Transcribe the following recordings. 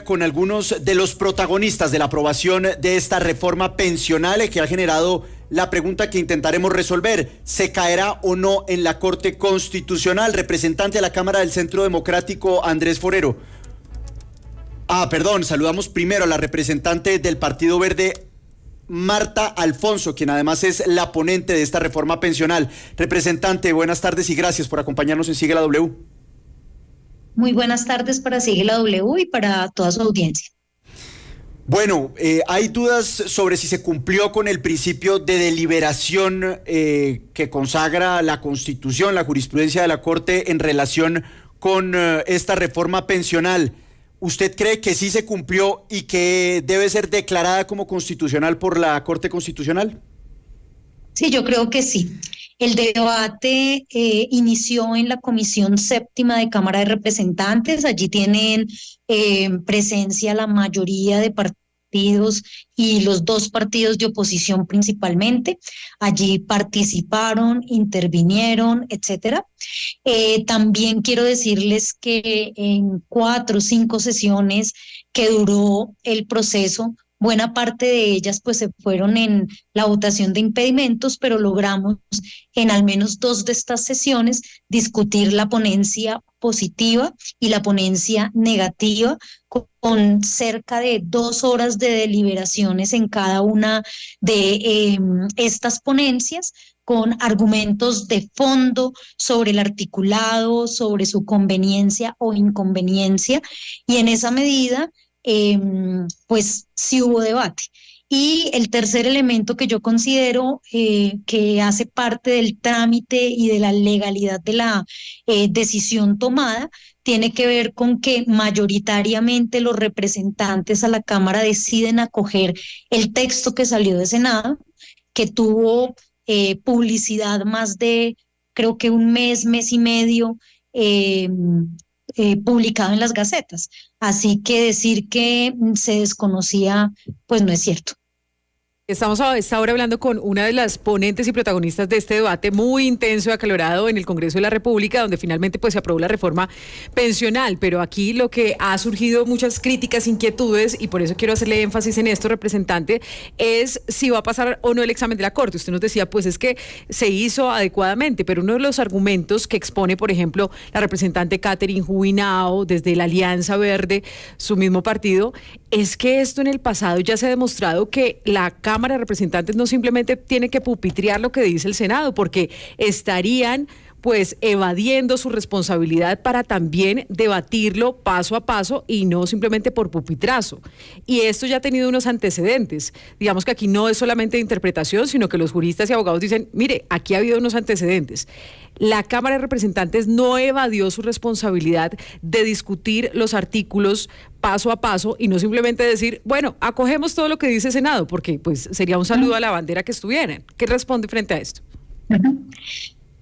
con algunos de los protagonistas de la aprobación de esta reforma pensional que ha generado la pregunta que intentaremos resolver: ¿se caerá o no en la Corte Constitucional? Representante de la Cámara del Centro Democrático, Andrés Forero. Saludamos primero a la representante del Partido Verde, Marta Alfonso, quien además es la ponente de esta reforma pensional. Representante, buenas tardes y gracias por acompañarnos en Sigue la W. Muy buenas tardes para Sigue la W y para toda su audiencia. Bueno, hay dudas sobre si se cumplió con el principio de deliberación que consagra la Constitución, la jurisprudencia de la Corte en relación con esta reforma pensional. ¿Usted cree que sí se cumplió y que debe ser declarada como constitucional por la Corte Constitucional? Sí, yo creo que sí. El debate inició en la Comisión Séptima de Cámara de Representantes. Allí tienen presencia la mayoría de partidos y los dos partidos de oposición principalmente. Allí participaron, intervinieron, etcétera. También quiero decirles que en 4 o 5 sesiones que duró el proceso, buena parte de ellas pues se fueron en la votación de impedimentos, pero logramos en al menos 2 de estas sesiones discutir la ponencia positiva y la ponencia negativa, con cerca de 2 horas de deliberaciones en cada una de estas ponencias, con argumentos de fondo sobre el articulado, sobre su conveniencia o inconveniencia, y en esa medida pues sí hubo debate. Y el tercer elemento que yo considero que hace parte del trámite y de la legalidad de la decisión tomada tiene que ver con que mayoritariamente los representantes a la Cámara deciden acoger el texto que salió de Senado, que tuvo publicidad más de, creo que un mes y medio, publicado en las gacetas. Así que decir que se desconocía, pues no es cierto. Estamos a esta hora hablando con una de las ponentes y protagonistas de este debate muy intenso y acalorado en el Congreso de la República, donde finalmente pues se aprobó la reforma pensional. Pero aquí lo que ha surgido muchas críticas, inquietudes, y por eso quiero hacerle énfasis en esto, representante, es si va a pasar o no el examen de la Corte. Usted nos decía, pues es que se hizo adecuadamente, pero uno de los argumentos que expone, por ejemplo, la representante Catherine Jubinao desde la Alianza Verde, su mismo partido, es que esto en el pasado ya se ha demostrado que la Cámara de Representantes no simplemente tiene que pupitrear lo que dice el Senado, porque estarían pues evadiendo su responsabilidad para también debatirlo paso a paso y no simplemente por pupitrazo. Y esto ya ha tenido unos antecedentes. Digamos que aquí no es solamente de interpretación, sino que los juristas y abogados dicen, mire, aquí ha habido unos antecedentes. La Cámara de Representantes no evadió su responsabilidad de discutir los artículos paso a paso y no simplemente decir, bueno, acogemos todo lo que dice el Senado, porque pues sería un saludo a la bandera que estuvieran. ¿Qué responde frente a esto?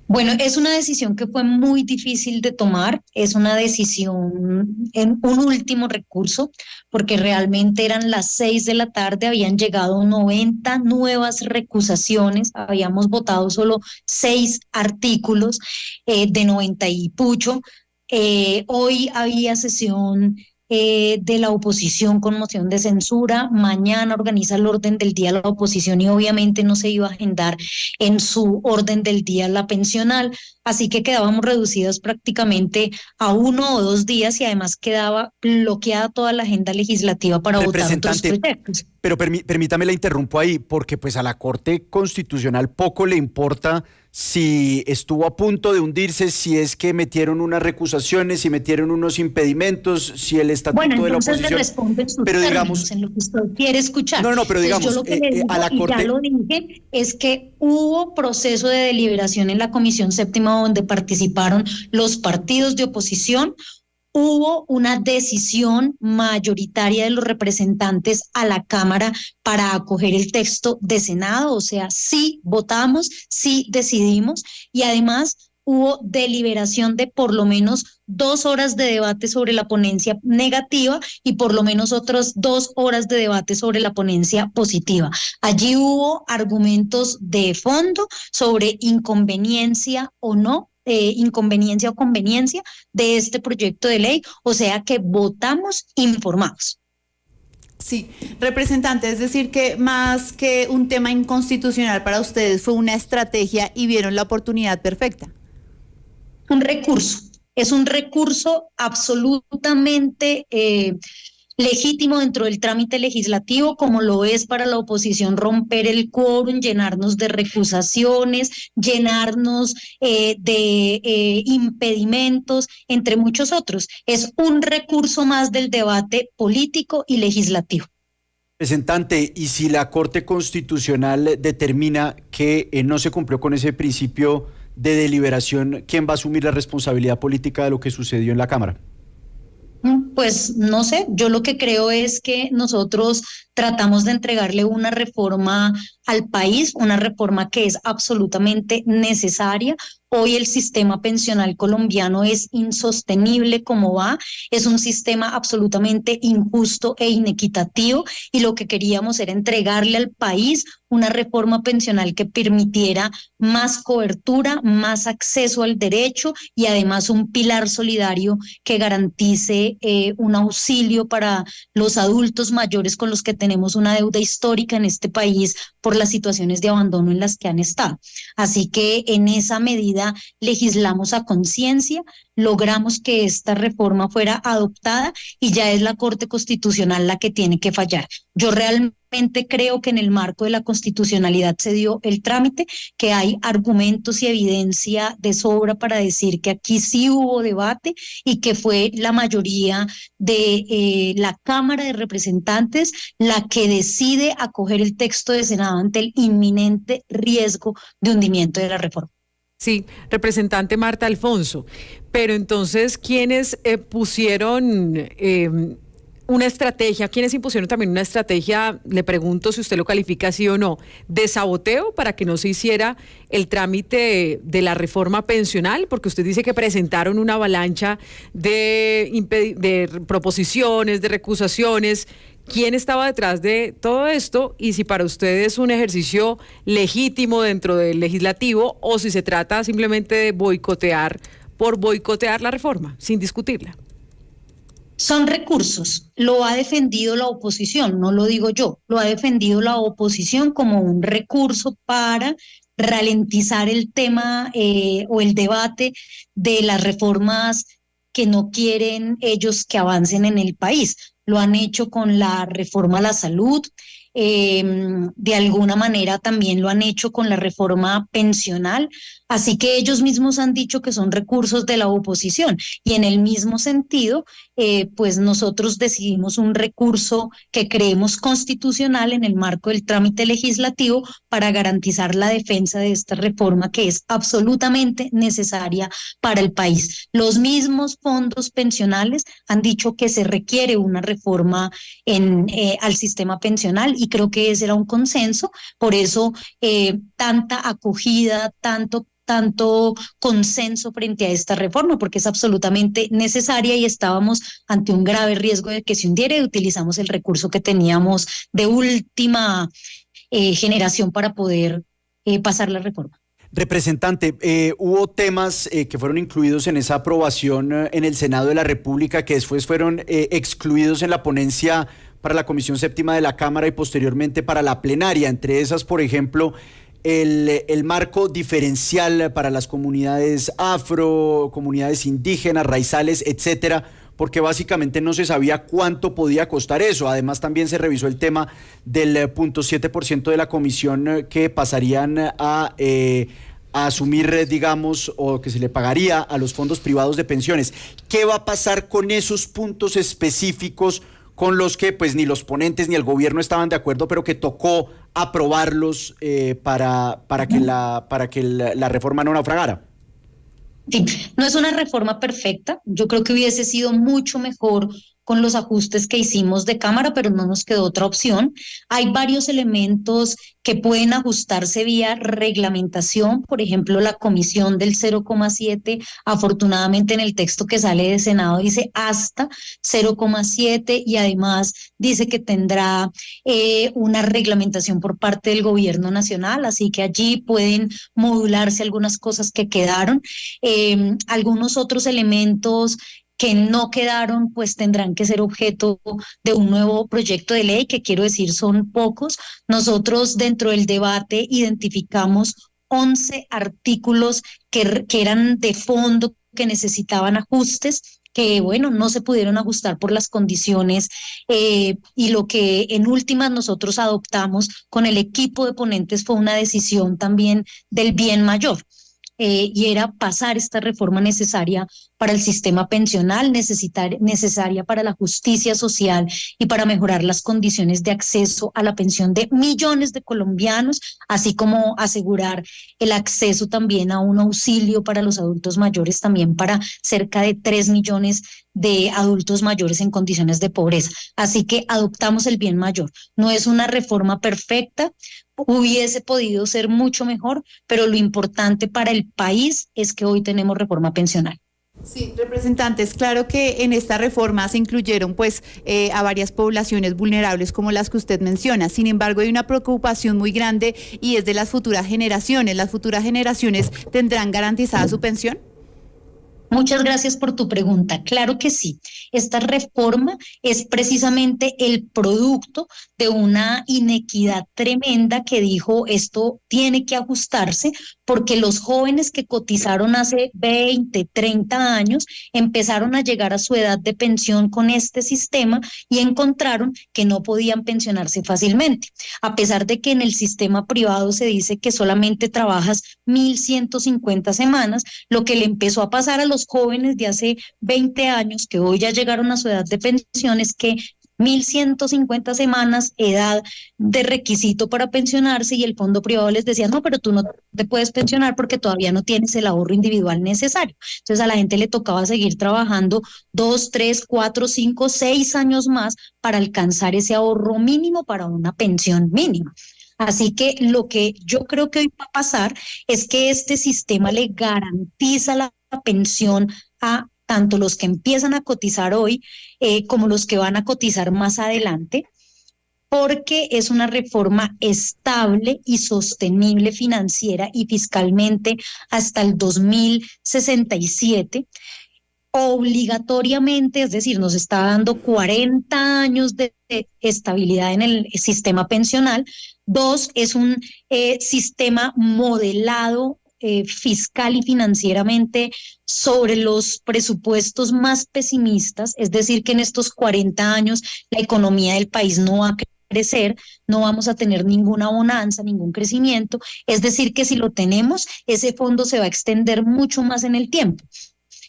Bueno, es una decisión que fue muy difícil de tomar, es una decisión en un último recurso, porque realmente eran las 6 de la tarde, habían llegado 90 nuevas recusaciones, habíamos votado solo 6 artículos de 90 y pucho. Hoy había sesión de la oposición con moción de censura, mañana organiza el orden del día la oposición y obviamente no se iba a agendar en su orden del día la pensional, así que quedábamos reducidos prácticamente a 1 o 2 días y además quedaba bloqueada toda la agenda legislativa para votar otros proyectos. Pero permítame, la interrumpo ahí, porque pues a la Corte Constitucional poco le importa si estuvo a punto de hundirse, si es que metieron unas recusaciones, si metieron unos impedimentos, si el estatuto de la oposición. Bueno, entonces le responden sus pero términos, digamos, en lo que usted quiere escuchar. No, pero digamos, yo lo que le digo, a la Corte... y ya lo dije, es que hubo proceso de deliberación en la Comisión Séptima donde participaron los partidos de oposición. Hubo una decisión mayoritaria de los representantes a la Cámara para acoger el texto de Senado, o sea, sí votamos, sí decidimos, y además hubo deliberación de por lo menos 2 horas de debate sobre la ponencia negativa y por lo menos otras 2 horas de debate sobre la ponencia positiva. Allí hubo argumentos de fondo sobre inconveniencia o no inconveniencia o conveniencia de este proyecto de ley, o sea que votamos informados. Sí, representante, es decir que más que un tema inconstitucional para ustedes fue una estrategia y vieron la oportunidad perfecta. Un recurso, es un recurso absolutamente legítimo dentro del trámite legislativo, como lo es para la oposición romper el quórum, llenarnos de recusaciones, llenarnos de impedimentos, entre muchos otros. Es un recurso más del debate político y legislativo. Representante, y si la Corte Constitucional determina que no se cumplió con ese principio de deliberación, ¿quién va a asumir la responsabilidad política de lo que sucedió en la Cámara? Pues no sé, yo lo que creo es que nosotros tratamos de entregarle una reforma al país, una reforma que es absolutamente necesaria. Hoy el sistema pensional colombiano es insostenible como va, es un sistema absolutamente injusto e inequitativo y lo que queríamos era entregarle al país una reforma pensional que permitiera más cobertura, más acceso al derecho y además un pilar solidario que garantice un auxilio para los adultos mayores con los que tenemos una deuda histórica en este país por las situaciones de abandono en las que han estado. Así que en esa medida legislamos a conciencia, logramos que esta reforma fuera adoptada y ya es la Corte Constitucional la que tiene que fallar. Yo realmente creo que en el marco de la constitucionalidad se dio el trámite, que hay argumentos y evidencia de sobra para decir que aquí sí hubo debate y que fue la mayoría de la Cámara de Representantes la que decide acoger el texto de Senado ante el inminente riesgo de hundimiento de la reforma. Sí, representante Marta Alfonso, pero entonces, ¿quiénes pusieron una estrategia, quiénes impusieron también una estrategia, le pregunto si usted lo califica así o no, de saboteo para que no se hiciera el trámite de la reforma pensional? Porque usted dice que presentaron una avalancha de proposiciones, de recusaciones. ¿Quién estaba detrás de todo esto? Y si para usted es un ejercicio legítimo dentro del legislativo o si se trata simplemente de boicotear por boicotear la reforma, sin discutirla. Son recursos, lo ha defendido la oposición, no lo digo yo, lo ha defendido la oposición como un recurso para ralentizar el tema o el debate de las reformas que no quieren ellos que avancen en el país. Lo han hecho con la reforma a la salud, de alguna manera también lo han hecho con la reforma pensional, así que ellos mismos han dicho que son recursos de la oposición y en el mismo sentido, pues nosotros decidimos un recurso que creemos constitucional en el marco del trámite legislativo para garantizar la defensa de esta reforma que es absolutamente necesaria para el país. Los mismos fondos pensionales han dicho que se requiere una reforma al sistema pensional y creo que ese era un consenso, por eso tanta acogida, tanto consenso frente a esta reforma, porque es absolutamente necesaria y estábamos ante un grave riesgo de que se hundiera y utilizamos el recurso que teníamos de última generación para poder pasar la reforma. Representante, hubo temas que fueron incluidos en esa aprobación en el Senado de la República que después fueron excluidos en la ponencia para la Comisión Séptima de la Cámara y posteriormente para la plenaria. Entre esas, por ejemplo, el marco diferencial para las comunidades afro, comunidades indígenas, raizales, etcétera, porque básicamente no se sabía cuánto podía costar eso. Además, también se revisó el tema del 0.7% de la comisión que pasarían a asumir, digamos, o que se le pagaría a los fondos privados de pensiones. ¿Qué va a pasar con esos puntos específicos con los que pues ni los ponentes ni el gobierno estaban de acuerdo, pero que tocó aprobarlos para que la reforma no naufragara? Sí, no es una reforma perfecta. Yo creo que hubiese sido mucho mejor con los ajustes que hicimos de Cámara, pero no nos quedó otra opción. Hay varios elementos que pueden ajustarse vía reglamentación, por ejemplo, la comisión del 0,7, afortunadamente en el texto que sale de Senado dice hasta 0,7 y además dice que tendrá una reglamentación por parte del gobierno nacional, así que allí pueden modularse algunas cosas que quedaron. Algunos otros elementos que no quedaron, pues tendrán que ser objeto de un nuevo proyecto de ley, que quiero decir son pocos. Nosotros dentro del debate identificamos 11 artículos que eran de fondo, que necesitaban ajustes, que bueno, no se pudieron ajustar por las condiciones y lo que en últimas nosotros adoptamos con el equipo de ponentes fue una decisión también del bien mayor. Y era pasar esta reforma necesaria para el sistema pensional, necesaria para la justicia social y para mejorar las condiciones de acceso a la pensión de millones de colombianos, así como asegurar el acceso también a un auxilio para los adultos mayores, también para cerca de 3 millones de adultos mayores en condiciones de pobreza. Así que adoptamos el bien mayor. No es una reforma perfecta, hubiese podido ser mucho mejor, pero lo importante para el país es que hoy tenemos reforma pensional. Sí, representantes, claro que en esta reforma se incluyeron pues a varias poblaciones vulnerables como las que usted menciona. Sin embargo, hay una preocupación muy grande y es de las futuras generaciones. ¿Las futuras generaciones tendrán garantizada su pensión? Muchas gracias por tu pregunta. Claro que sí. Esta reforma es precisamente el producto de una inequidad tremenda que dijo esto tiene que ajustarse porque los jóvenes que cotizaron hace 20, 30 años empezaron a llegar a su edad de pensión con este sistema y encontraron que no podían pensionarse fácilmente. A pesar de que en el sistema privado se dice que solamente trabajas 1.150 semanas, lo que le empezó a pasar a los jóvenes de hace 20 años que hoy ya llegaron a su edad de pensión es que 1.150 semanas, edad de requisito para pensionarse, y el fondo privado les decía, no, pero tú no te puedes pensionar porque todavía no tienes el ahorro individual necesario. Entonces a la gente le tocaba seguir trabajando 2, 3, 4, 5, 6 años más para alcanzar ese ahorro mínimo para una pensión mínima. Así que lo que yo creo que hoy va a pasar es que este sistema le garantiza la pensión a tanto los que empiezan a cotizar hoy como los que van a cotizar más adelante, porque es una reforma estable y sostenible financiera y fiscalmente hasta el 2067. Obligatoriamente, es decir, nos está dando 40 años de estabilidad en el sistema pensional. 2, es un sistema modelado fiscal y financieramente sobre los presupuestos más pesimistas, es decir, que en estos 40 años la economía del país no va a crecer, no vamos a tener ninguna bonanza, ningún crecimiento, es decir, que si lo tenemos, ese fondo se va a extender mucho más en el tiempo.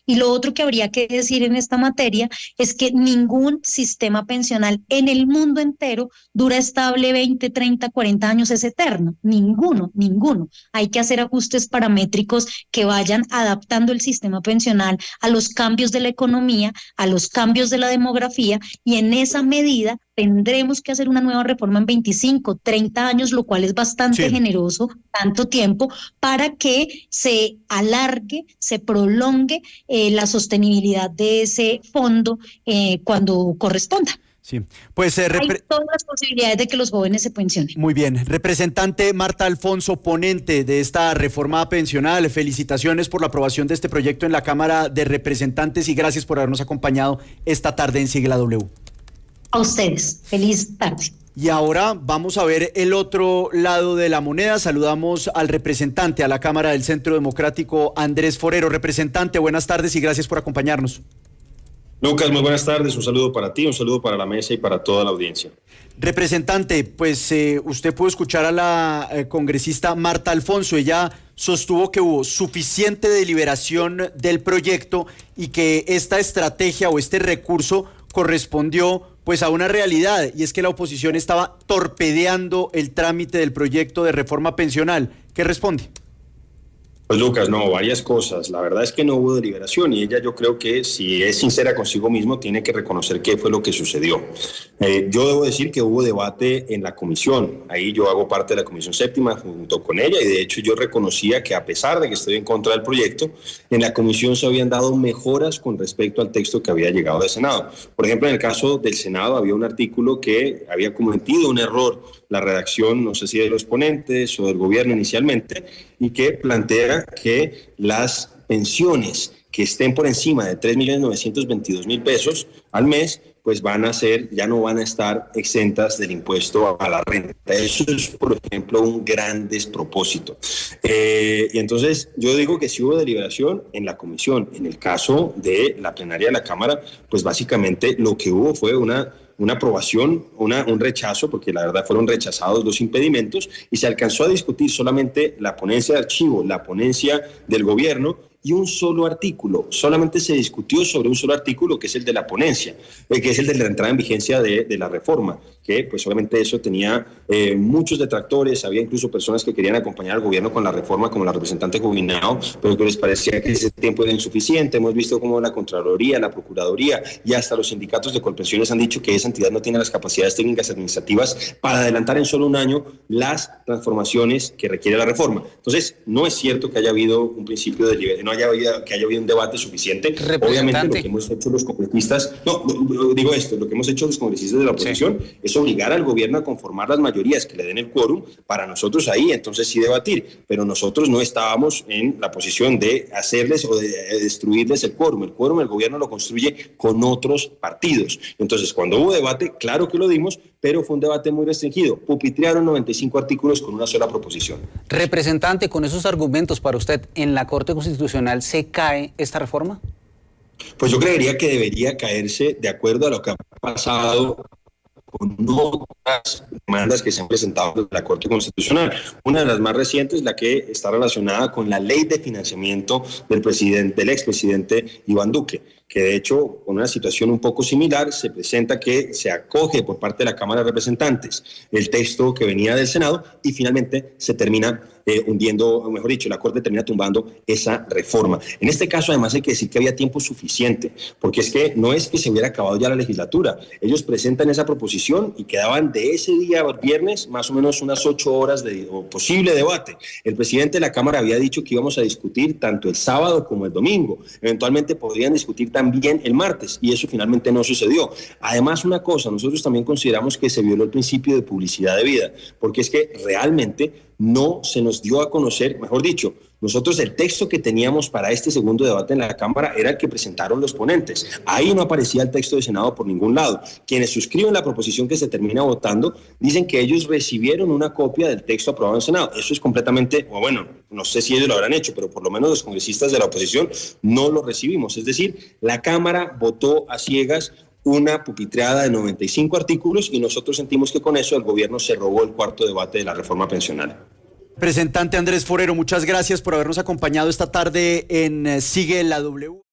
Y lo otro que habría que decir en esta materia es que ningún sistema pensional en el mundo entero dura estable 20, 30, 40 años, es eterno. Ninguno. Hay que hacer ajustes paramétricos que vayan adaptando el sistema pensional a los cambios de la economía, a los cambios de la demografía, y en esa medida tendremos que hacer una nueva reforma en 25, 30 años, lo cual es bastante generoso, tanto tiempo, para que se alargue, se prolongue la sostenibilidad de ese fondo cuando corresponda. Sí, pues hay todas las posibilidades de que los jóvenes se pensionen. Muy bien. Representante Marta Alfonso, ponente de esta reforma pensional, felicitaciones por la aprobación de este proyecto en la Cámara de Representantes y gracias por habernos acompañado esta tarde en Sigla W. A ustedes, feliz tarde. Y ahora vamos a ver el otro lado de la moneda. Saludamos al representante a la Cámara del Centro Democrático, Andrés Forero. Representante, buenas tardes y gracias por acompañarnos. Lucas, muy buenas tardes. Un saludo para ti, un saludo para la mesa y para toda la audiencia. Representante, pues usted pudo escuchar a la congresista Marta Alfonso. Ella sostuvo que hubo suficiente deliberación del proyecto y que esta estrategia o este recurso correspondió pues a una realidad, y es que la oposición estaba torpedeando el trámite del proyecto de reforma pensional. ¿Qué responde? Pues Lucas, no, varias cosas. La verdad es que no hubo deliberación y ella, yo creo que si es sincera consigo mismo tiene que reconocer qué fue lo que sucedió. Yo debo decir que hubo debate en la comisión. Ahí yo hago parte de la comisión séptima junto con ella y de hecho yo reconocía que a pesar de que estoy en contra del proyecto, en la comisión se habían dado mejoras con respecto al texto que había llegado del Senado. Por ejemplo, en el caso del Senado había un artículo que había cometido un error la redacción, no sé si de los ponentes o del gobierno inicialmente, y que plantea que las pensiones que estén por encima de 3.922.000 pesos al mes, pues ya no van a estar exentas del impuesto a la renta. Eso es, por ejemplo, un gran despropósito. Y entonces yo digo que sí hubo deliberación en la comisión. En el caso de la plenaria de la Cámara, pues básicamente lo que hubo fue una aprobación, un rechazo, porque la verdad fueron rechazados los impedimentos, y se alcanzó a discutir solamente la ponencia de archivo, la ponencia del gobierno y un solo artículo. Solamente se discutió sobre un solo artículo, que es el de la ponencia, que es el de la entrada en vigencia de la reforma, que pues obviamente eso tenía muchos detractores, había incluso personas que querían acompañar al gobierno con la reforma, como la representante Jubinao, pero que les parecía que ese tiempo era insuficiente. Hemos visto cómo la Contraloría, la Procuraduría y hasta los sindicatos de Colpensiones han dicho que esa entidad no tiene las capacidades técnicas administrativas para adelantar en solo un año las transformaciones que requiere la reforma. Entonces, no es cierto que haya habido un principio de que haya habido un debate suficiente. Obviamente lo que hemos hecho los congresistas, lo que hemos hecho los congresistas de la oposición es obligar al gobierno a conformar las mayorías que le den el quórum para nosotros ahí, entonces sí debatir, pero nosotros no estábamos en la posición de hacerles o de destruirles el quórum. El quórum el gobierno lo construye con otros partidos. Entonces, cuando hubo debate, claro que lo dimos, pero fue un debate muy restringido. Pupitrearon 95 artículos con una sola proposición. Representante, con esos argumentos para usted, ¿en la Corte Constitucional se cae esta reforma? Pues yo creería que debería caerse de acuerdo a lo que ha pasado con otras demandas que se han presentado en la Corte Constitucional. Una de las más recientes, la que está relacionada con la ley de financiamiento del expresidente Iván Duque, que de hecho, con una situación un poco similar, se presenta que se acoge por parte de la Cámara de Representantes el texto que venía del Senado y finalmente se termina hundiendo, o mejor dicho, la Corte termina tumbando esa reforma. En este caso, además, hay que decir que había tiempo suficiente, porque es que no es que se hubiera acabado ya la legislatura. Ellos presentan esa proposición y quedaban de ese día, viernes, más o menos unas 8 horas de posible debate. El presidente de la Cámara había dicho que íbamos a discutir tanto el sábado como el domingo. Eventualmente podrían discutir también el martes, y eso finalmente no sucedió. Además, una cosa, nosotros también consideramos que se violó el principio de publicidad debida, porque es que realmente no se nos dio a conocer, mejor dicho, nosotros el texto que teníamos para este segundo debate en la Cámara era el que presentaron los ponentes. Ahí no aparecía el texto de Senado por ningún lado. Quienes suscriben la proposición que se termina votando dicen que ellos recibieron una copia del texto aprobado en Senado. Eso es completamente, o bueno, no sé si ellos lo habrán hecho, pero por lo menos los congresistas de la oposición no lo recibimos. Es decir, la Cámara votó a ciegas una pupitreada de 95 artículos y nosotros sentimos que con eso el gobierno se robó el cuarto debate de la reforma pensional. Representante Andrés Forero, muchas gracias por habernos acompañado esta tarde en Sigue la W.